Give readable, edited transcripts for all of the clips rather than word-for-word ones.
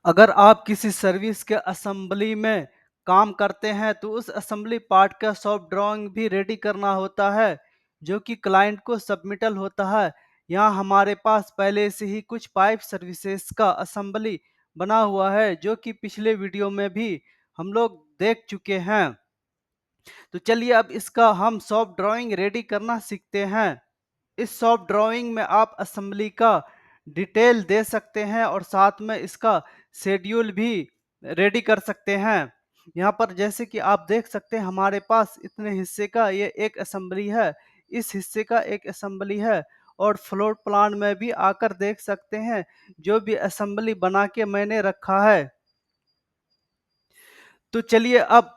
अगर आप किसी सर्विस के असेंबली में काम करते हैं तो उस असेंबली पार्ट का सॉफ्ट ड्राइंग भी रेडी करना होता है जो कि क्लाइंट को सबमिटल होता है। यहाँ हमारे पास पहले से ही कुछ पाइप सर्विसेज का असेंबली बना हुआ है जो कि पिछले वीडियो में भी हम लोग देख चुके हैं। तो चलिए अब इसका हम सॉफ्ट ड्राइंग रेडी करना सीखते हैं। इस सॉफ्ट ड्राइंग में आप असेंबली का डिटेल दे सकते हैं और साथ में इसका शेड्यूल भी रेडी कर सकते हैं। यहाँ पर जैसे कि आप देख सकते हैं हमारे पास इतने हिस्से का ये एक असेंबली है, इस हिस्से का एक असेंबली है और फ्लोर प्लान में भी आकर देख सकते हैं जो भी असेंबली बना के मैंने रखा है। तो चलिए अब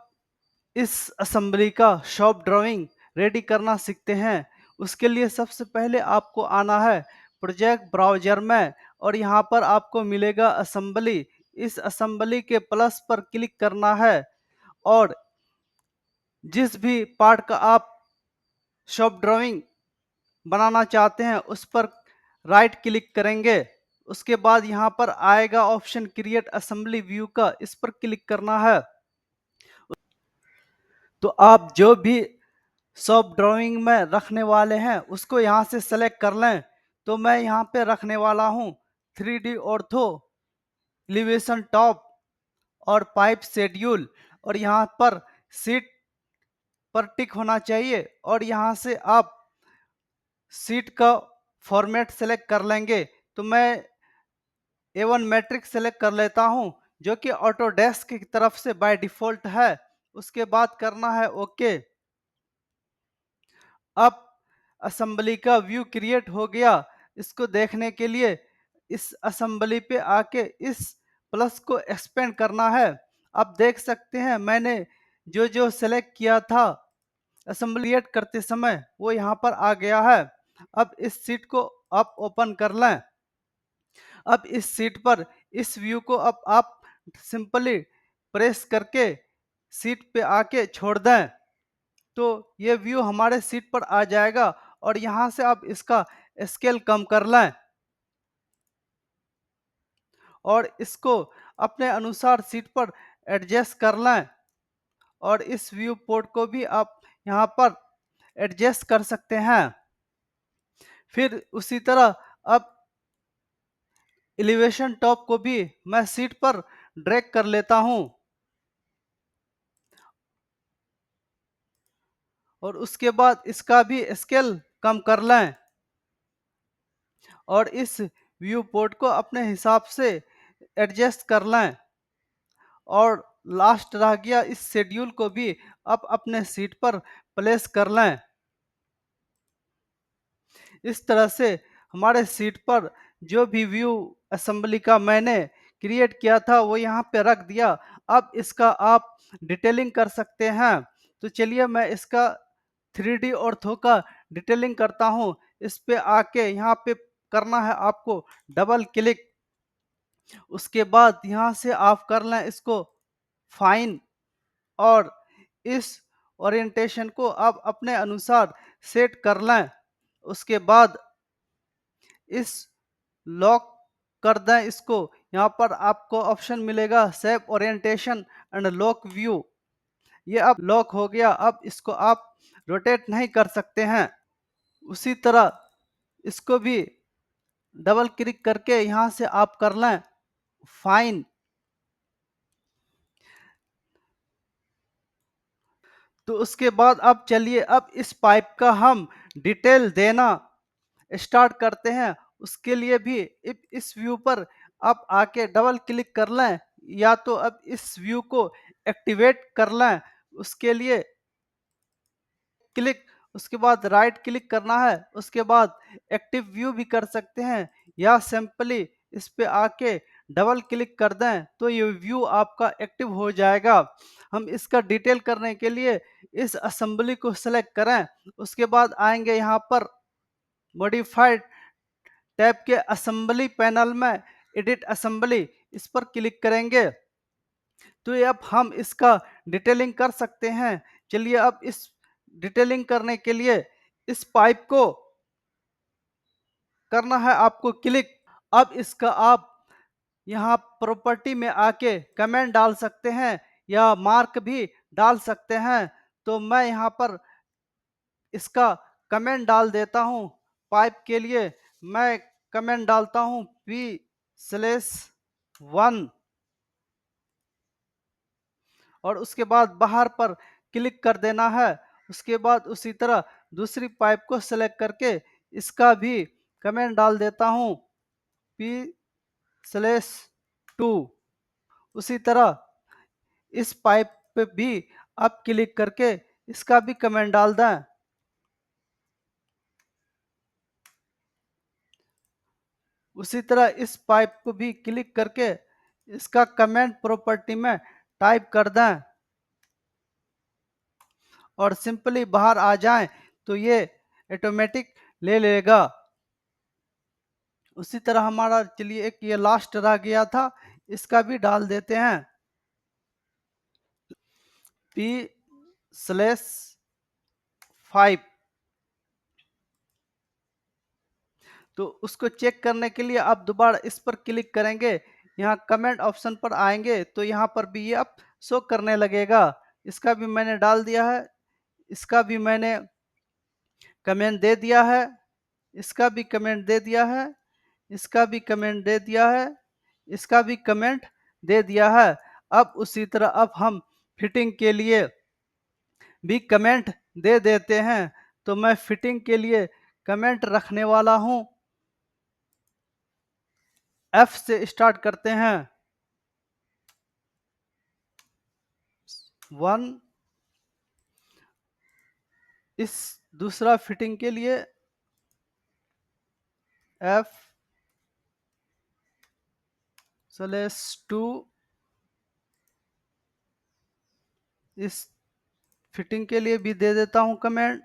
इस असेंबली का शॉप ड्राइंग रेडी करना सीखते हैं। उसके लिए सबसे पहले आपको आना है प्रोजेक्ट ब्राउज़र में और यहाँ पर आपको मिलेगा असेंबली। इस असेंबली के प्लस पर क्लिक करना है और जिस भी पार्ट का आप शॉप ड्राइंग बनाना चाहते हैं उस पर राइट क्लिक करेंगे। उसके बाद यहाँ पर आएगा ऑप्शन क्रिएट असेंबली व्यू का, इस पर क्लिक करना है। तो आप जो भी सब ड्राइंग में रखने वाले हैं उसको यहाँ से सेलेक्ट कर लें। तो मैं यहाँ पे रखने वाला हूँ 3D ऑर्थो, एलिवेशन टॉप और पाइप शेड्यूल और यहाँ पर सीट पर टिक होना चाहिए और यहाँ से आप सीट का फॉर्मेट सेलेक्ट कर लेंगे। तो मैं A1 मैट्रिक्स सेलेक्ट कर लेता हूँ जो कि ऑटोडेस्क की तरफ से बाय डिफॉल्ट है। उसके बाद करना है ओके। अब असेंबली का व्यू क्रिएट हो गया। इसको देखने के लिए इस असेंबली पे आके इस प्लस को एक्सपेंड करना है। अब देख सकते हैं मैंने जो जो सेलेक्ट किया था असेंबली क्रिएट करते समय वो यहाँ पर आ गया है। अब इस सीट को आप ओपन कर लें। अब इस सीट पर इस व्यू को अब आप सिंपली प्रेस करके सीट पे आके छोड़ दें तो ये व्यू हमारे सीट पर आ जाएगा और यहाँ से आप इसका स्केल कम कर लें और इसको अपने अनुसार सीट पर एडजस्ट कर लें और इस व्यू पोर्ट को भी आप यहाँ पर एडजस्ट कर सकते हैं। फिर उसी तरह अब एलिवेशन टॉप को भी मैं सीट पर ड्रैग कर लेता हूँ और उसके बाद इसका भी स्केल कम कर लें और इस व्यू पोर्ट को अपने हिसाब से एडजस्ट कर लें और लास्ट रह गया इस शेड्यूल को भी आप अपने सीट पर प्लेस कर लें। इस तरह से हमारे सीट पर जो भी व्यू असेंबली का मैंने क्रिएट किया था वो यहाँ पे रख दिया। अब इसका आप डिटेलिंग कर सकते हैं। तो चलिए मैं इसका 3D ऑर्थो का डिटेलिंग करता हूँ। इस पे आके यहाँ पे करना है आपको डबल क्लिक। उसके बाद यहाँ से आप कर लें इसको फाइन और इस ओरिएंटेशन को आप अपने अनुसार सेट कर लें। उसके बाद इस लॉक कर दें इसको। यहाँ पर आपको ऑप्शन मिलेगा save orientation and lock view. ये अब लॉक हो गया। अब इसको आप रोटेट नहीं कर सकते हैं। उसी तरह इसको भी डबल क्लिक करके यहाँ से आप कर लें फाइन। तो उसके बाद अब चलिए अब इस पाइप का हम डिटेल देना स्टार्ट करते हैं। उसके लिए भी इस व्यू पर आप आके डबल क्लिक कर लें या तो अब इस व्यू को एक्टिवेट कर लें। उसके लिए क्लिक, उसके बाद राइट क्लिक करना है। उसके बाद एक्टिव व्यू भी कर सकते हैं या सिंपली इस पे आके डबल क्लिक कर दें तो ये व्यू आपका एक्टिव हो जाएगा। हम इसका डिटेल करने के लिए इस असेंबली को सेलेक्ट करें। उसके बाद आएंगे यहाँ पर मॉडिफाइड टैब के असेंबली पैनल में एडिट असेंबली, इस पर क्लिक करेंगे तो ये अब हम इसका डिटेलिंग कर सकते हैं। चलिए अब इस डिटेलिंग करने के लिए इस पाइप को करना है आपको क्लिक। अब इसका आप यहाँ प्रॉपर्टी में आके कमेंट डाल सकते हैं या मार्क भी डाल सकते हैं। तो मैं यहाँ पर इसका कमेंट डाल देता हूँ। पाइप के लिए मैं कमेंट डालता हूँ P/1 और उसके बाद बाहर पर क्लिक कर देना है। उसके बाद उसी तरह दूसरी पाइप को सेलेक्ट करके इसका भी कमेंट डाल देता हूँ P/2। उसी तरह इस पाइप पे भी आप क्लिक करके इसका भी कमेंट डाल दें। उसी तरह इस पाइप को भी क्लिक करके इसका कमेंट प्रॉपर्टी में टाइप कर दें और सिंपली बाहर आ जाएं तो ये ऑटोमेटिक ले लेगा। उसी तरह हमारा चलिए एक ये लास्ट रह गया था, इसका भी डाल देते हैं P/5। तो उसको चेक करने के लिए आप दोबारा इस पर क्लिक करेंगे, यहाँ कमेंट ऑप्शन पर आएंगे तो यहाँ पर भी ये अब शो करने लगेगा। इसका भी मैंने डाल दिया है, इसका भी मैंने कमेंट दे दिया है, इसका भी कमेंट दे दिया है, इसका भी कमेंट दे दिया है, इसका भी कमेंट दे दिया है। अब उसी तरह अब हम फिटिंग के लिए भी कमेंट दे देते हैं। तो मैं फिटिंग के लिए कमेंट रखने वाला हूं। F से स्टार्ट करते हैं 1। इस दूसरा फिटिंग के लिए F/2। इस फिटिंग के लिए भी दे देता हूं कमेंट।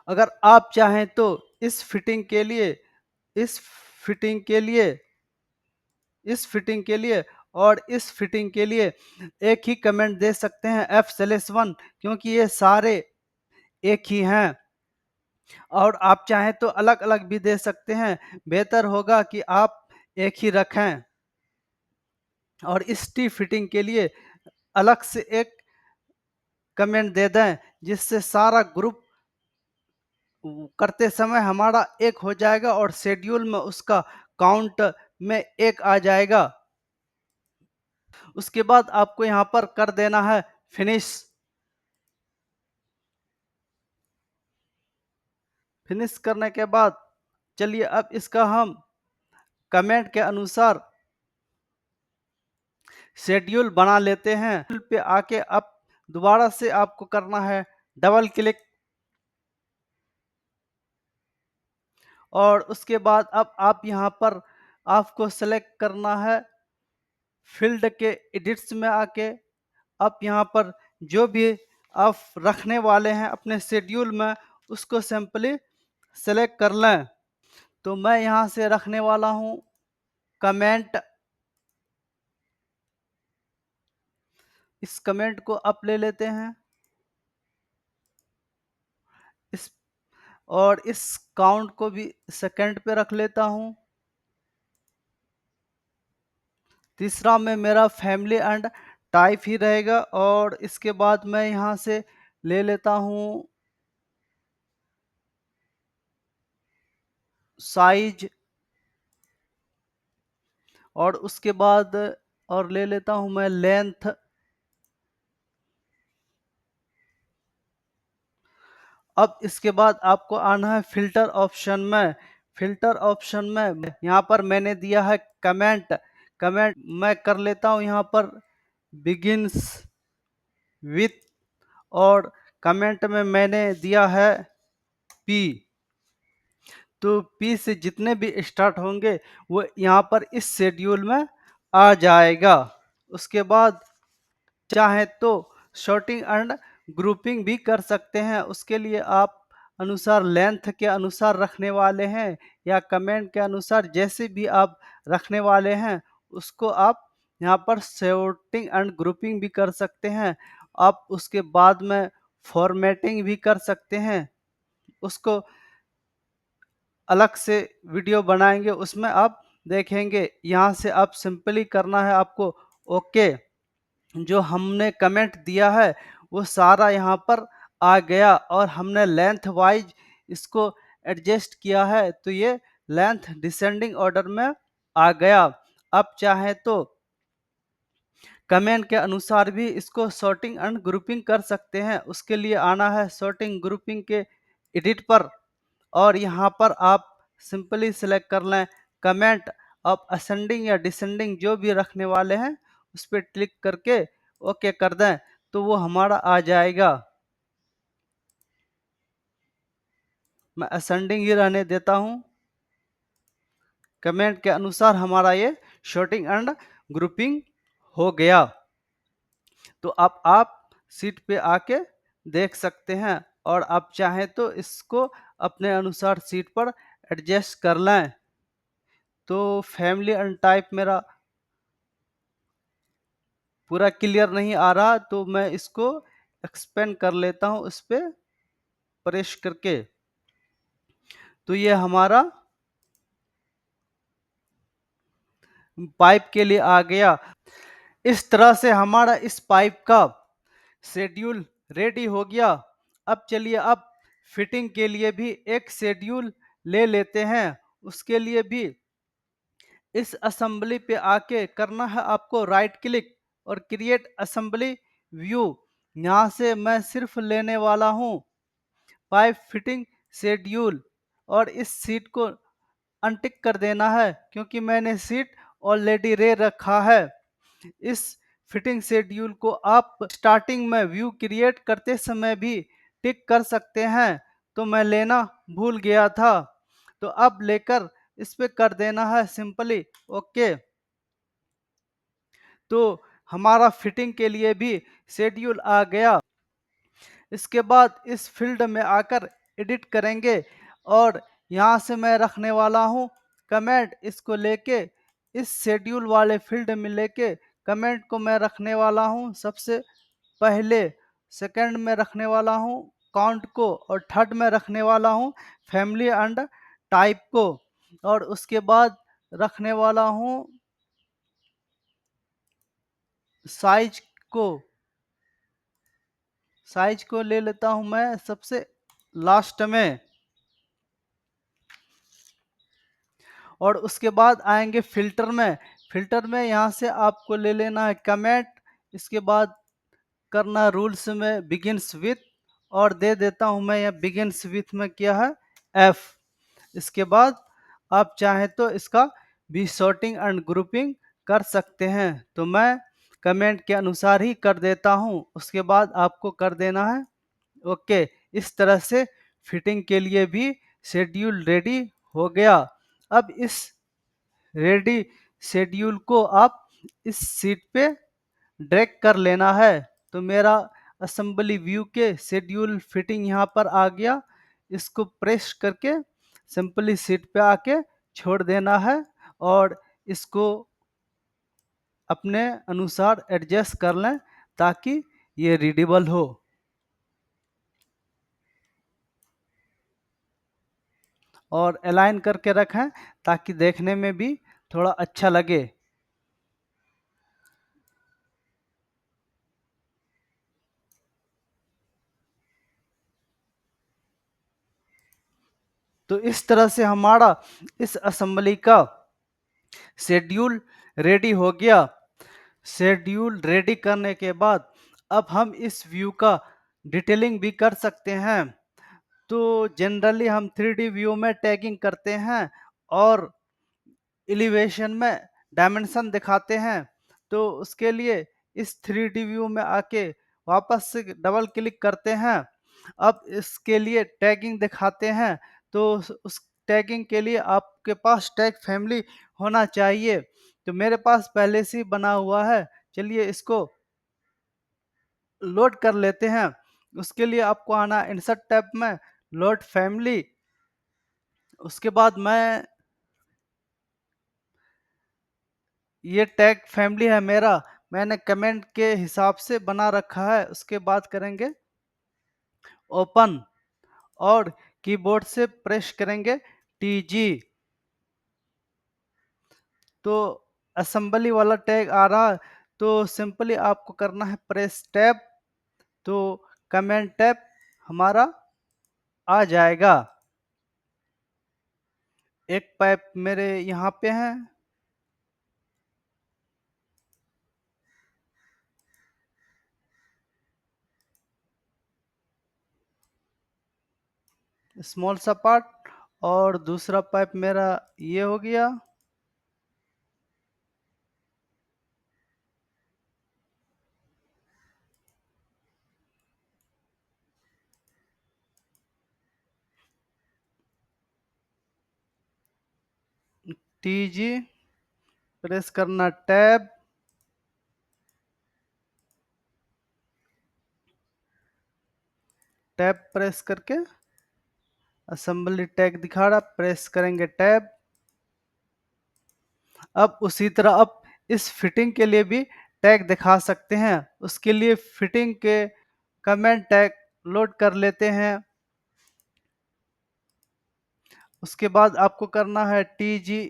अगर आप चाहें तो इस फिटिंग के लिए इस फिटिंग के लिए इस फिटिंग के लिए और इस फिटिंग के लिए एक ही कमेंट दे सकते हैं F/1, क्योंकि ये सारे एक ही हैं। और आप चाहें तो अलग अलग भी दे सकते हैं, बेहतर होगा कि आप एक ही रखें। और इस टी फिटिंग के लिए अलग से एक कमेंट दे दें, जिससे सारा ग्रुप करते समय हमारा एक हो जाएगा और शेड्यूल में उसका काउंट में एक आ जाएगा। उसके बाद आपको यहाँ पर कर देना है फिनिश। फिनिश करने के बाद चलिए अब इसका हम कमेंट के अनुसार शेड्यूल बना लेते हैं। पे आके अब दोबारा से आपको करना है डबल क्लिक और उसके बाद अब आप यहाँ पर आपको सेलेक्ट करना है फील्ड के एडिट्स में आके। आप यहाँ पर जो भी आप रखने वाले हैं अपने शेड्यूल में उसको सिंपली सेलेक्ट कर लें। तो मैं यहाँ से रखने वाला हूँ कमेंट। इस कमेंट को आप ले लेते हैं इस और इस काउंट को भी सेकंड पे रख लेता हूँ। तीसरा में मेरा फैमिली एंड टाइप ही रहेगा और इसके बाद मैं यहाँ से ले लेता हूँ साइज और उसके बाद और ले लेता हूँ मैं लेंथ। अब इसके बाद आपको आना है फिल्टर ऑप्शन में। फिल्टर ऑप्शन में यहाँ पर मैंने दिया है कमेंट। कमेंट मैं कर लेता हूँ यहाँ पर बिगिंस विथ और कमेंट में मैंने दिया है पी। तो पी से जितने भी स्टार्ट होंगे वो यहाँ पर इस शेड्यूल में आ जाएगा। उसके बाद चाहे तो शॉर्टिंग एंड ग्रुपिंग भी कर सकते हैं। उसके लिए आप अनुसार लेंथ के अनुसार रखने वाले हैं या कमेंट के अनुसार जैसे भी आप रखने वाले हैं, उसको आप यहाँ पर सॉर्टिंग एंड ग्रुपिंग भी कर सकते हैं। आप उसके बाद में फॉर्मेटिंग भी कर सकते हैं। उसको अलग से वीडियो बनाएँगे, उसमें आप देखेंगे। यहाँ से आप सिंपली करना है आपको ओके। जो हमने कमेंट दिया है वो सारा यहाँ पर आ गया और हमने लेंथ वाइज इसको एडजस्ट किया है, तो ये लेंथ डिसेंडिंग ऑर्डर में आ गया। अब चाहे तो कमेंट के अनुसार भी इसको सॉर्टिंग एंड ग्रुपिंग कर सकते हैं। उसके लिए आना है सॉर्टिंग ग्रुपिंग के एडिट पर और यहाँ पर आप सिंपली सिलेक्ट कर लें कमेंट। आप असेंडिंग या डिसेंडिंग जो भी रखने वाले हैं उस पर क्लिक करके ओके कर दें, तो वो हमारा आ जाएगा। मैं असेंडिंग ही रहने देता हूँ। कमेंट के अनुसार हमारा ये सॉर्टिंग एंड ग्रुपिंग हो गया। तो अब आप सीट पे आके देख सकते हैं और आप चाहें तो इसको अपने अनुसार सीट पर एडजस्ट कर लें। तो फैमिली एंड टाइप मेरा पूरा क्लियर नहीं आ रहा, तो मैं इसको एक्सपेंड कर लेता हूँ इस पे प्रेस करके। तो ये हमारा पाइप के लिए आ गया। इस तरह से हमारा इस पाइप का शेड्यूल रेडी हो गया। अब चलिए अब फिटिंग के लिए भी एक शेड्यूल ले लेते हैं। उसके लिए भी इस असेंबली पे आके करना है आपको राइट क्लिक और क्रिएट असेंबली व्यू। यहाँ से मैं सिर्फ लेने वाला हूँ पाइप फिटिंग शेड्यूल और इस सीट को अनटिक कर देना है क्योंकि मैंने सीट ऑलरेडी ले रखा है। इस फिटिंग शेड्यूल को आप स्टार्टिंग में व्यू क्रिएट करते समय भी टिक कर सकते हैं, तो मैं लेना भूल गया था। तो अब लेकर इस पे कर देना है सिंपली ओके। तो हमारा फिटिंग के लिए भी शेड्यूल आ गया। इसके बाद इस फील्ड में आकर एडिट करेंगे और यहाँ से मैं रखने वाला हूँ कमेंट। इसको लेके इस शेड्यूल वाले फील्ड में लेके कमेंट को मैं रखने वाला हूँ सबसे पहले। सेकंड में रखने वाला हूँ काउंट को और थर्ड में रखने वाला हूँ फैमिली एंड टाइप को और उसके बाद रखने वाला हूँ साइज को। साइज को ले लेता हूँ मैं सबसे लास्ट में और उसके बाद आएंगे फिल्टर में। फिल्टर में यहाँ से आपको ले लेना है कमेंट। इसके बाद करना रूल्स में बिगिंस विथ और दे देता हूँ मैं यहाँ बिगिंस विथ में क्या है एफ। इसके बाद आप चाहें तो इसका भी सॉर्टिंग एंड ग्रुपिंग कर सकते हैं, तो मैं कमेंट के अनुसार ही कर देता हूँ। उसके बाद आपको कर देना है ओके। इस तरह से फिटिंग के लिए भी शेड्यूल रेडी हो गया। अब इस रेडी शेड्यूल को आप इस सीट पे ड्रैग कर लेना है। तो मेरा असेंबली व्यू के शेड्यूल फिटिंग यहाँ पर आ गया। इसको प्रेस करके सिंपली सीट पे आके छोड़ देना है और इसको अपने अनुसार एडजस्ट कर लें ताकि ये रीडेबल हो। और अलाइन करके रखें ताकि देखने में भी थोड़ा अच्छा लगे। तो इस तरह से हमारा इस असेंबली का शेड्यूल रेडी हो गया। शेड्यूल रेडी करने के बाद अब हम इस व्यू का डिटेलिंग भी कर सकते हैं। तो जनरली हम 3D व्यू में टैगिंग करते हैं और एलिवेशन में डायमेंशन दिखाते हैं। तो उसके लिए इस 3D व्यू में आके वापस से डबल क्लिक करते हैं। अब इसके लिए टैगिंग दिखाते हैं, तो उस टैगिंग के लिए आपके पास टैग फैमिली होना चाहिए। तो मेरे पास पहले से ही बना हुआ है, चलिए इसको लोड कर लेते हैं। उसके लिए आपको आना इंसर्ट टैब में, लोड फैमिली। उसके बाद मैं ये टैग फैमिली है मेरा, मैंने कमेंट के हिसाब से बना रखा है। उसके बाद करेंगे ओपन और कीबोर्ड से प्रेस करेंगे टीजी, तो असेंबली वाला टैग आ रहा है। तो सिंपली आपको करना है प्रेस टैब, तो कमेंट टैब हमारा आ जाएगा। एक पाइप मेरे यहाँ पे है, स्मॉल सा पार्ट, और दूसरा पाइप मेरा ये हो गया। टीजी प्रेस करना टैब, टैब प्रेस करके असेंबली टैग दिखा रहा, प्रेस करेंगे टैब। अब उसी तरह अब इस फिटिंग के लिए भी टैग दिखा सकते हैं। उसके लिए फिटिंग के कमेंट टैग लोड कर लेते हैं। उसके बाद आपको करना है टीजी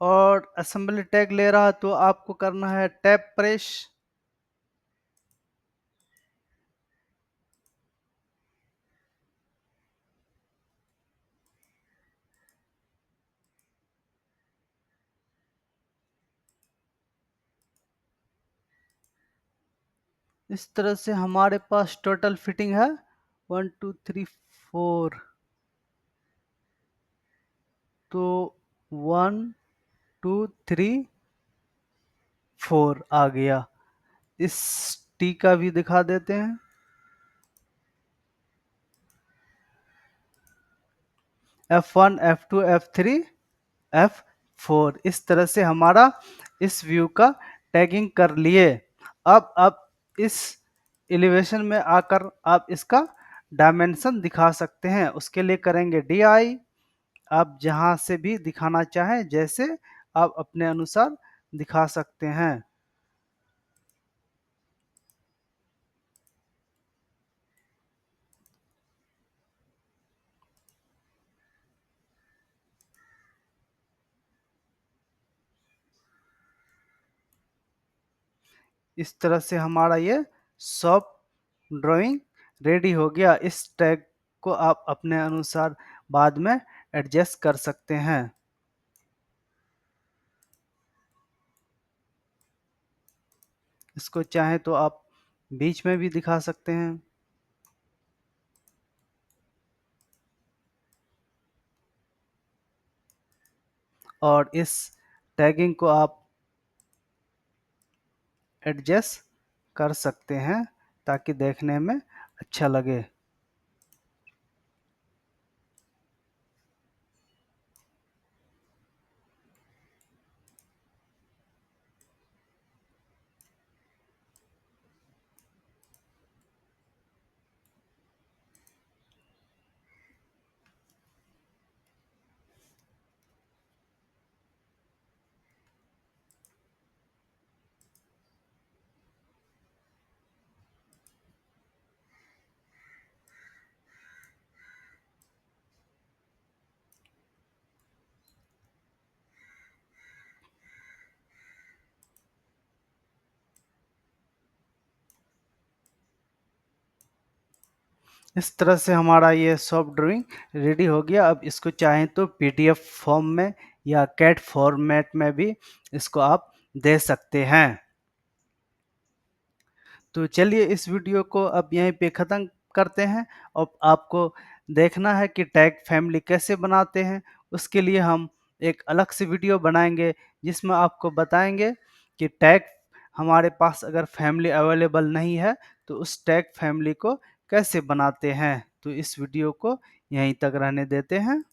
और असेंबली टैग ले रहा, तो आपको करना है टैब प्रेस। इस तरह से हमारे पास टोटल फिटिंग है 1 2 3 4, तो 1 2 3 4 आ गया। इस टी का भी दिखा देते हैं, F1 F2 F3 F4। इस तरह से हमारा इस व्यू का टैगिंग कर लिए। अब इस एलिवेशन में आकर आप इसका डायमेंशन दिखा सकते हैं। उसके लिए करेंगे DI, आप जहां से भी दिखाना चाहें, जैसे आप अपने अनुसार दिखा सकते हैं। इस तरह से हमारा ये सॉफ्ट ड्राइंग रेडी हो गया। इस टैग को आप अपने अनुसार बाद में एडजस्ट कर सकते हैं। इसको चाहे तो आप बीच में भी दिखा सकते हैं, और इस टैगिंग को आप एडजस्ट कर सकते हैं ताकि देखने में अच्छा लगे। इस तरह से हमारा ये सॉफ्ट ड्राइंग रेडी हो गया। अब इसको चाहें तो PDF फॉर्म में या कैट फॉर्मेट में भी इसको आप दे सकते हैं। तो चलिए इस वीडियो को अब यहीं पे ख़त्म करते हैं। और आपको देखना है कि टैग फैमिली कैसे बनाते हैं, उसके लिए हम एक अलग से वीडियो बनाएंगे जिसमें आपको बताएंगे कि टैग हमारे पास अगर फैमिली अवेलेबल नहीं है तो उस टैग फैमिली को कैसे बनाते हैं। तो इस वीडियो को यहीं तक रहने देते हैं।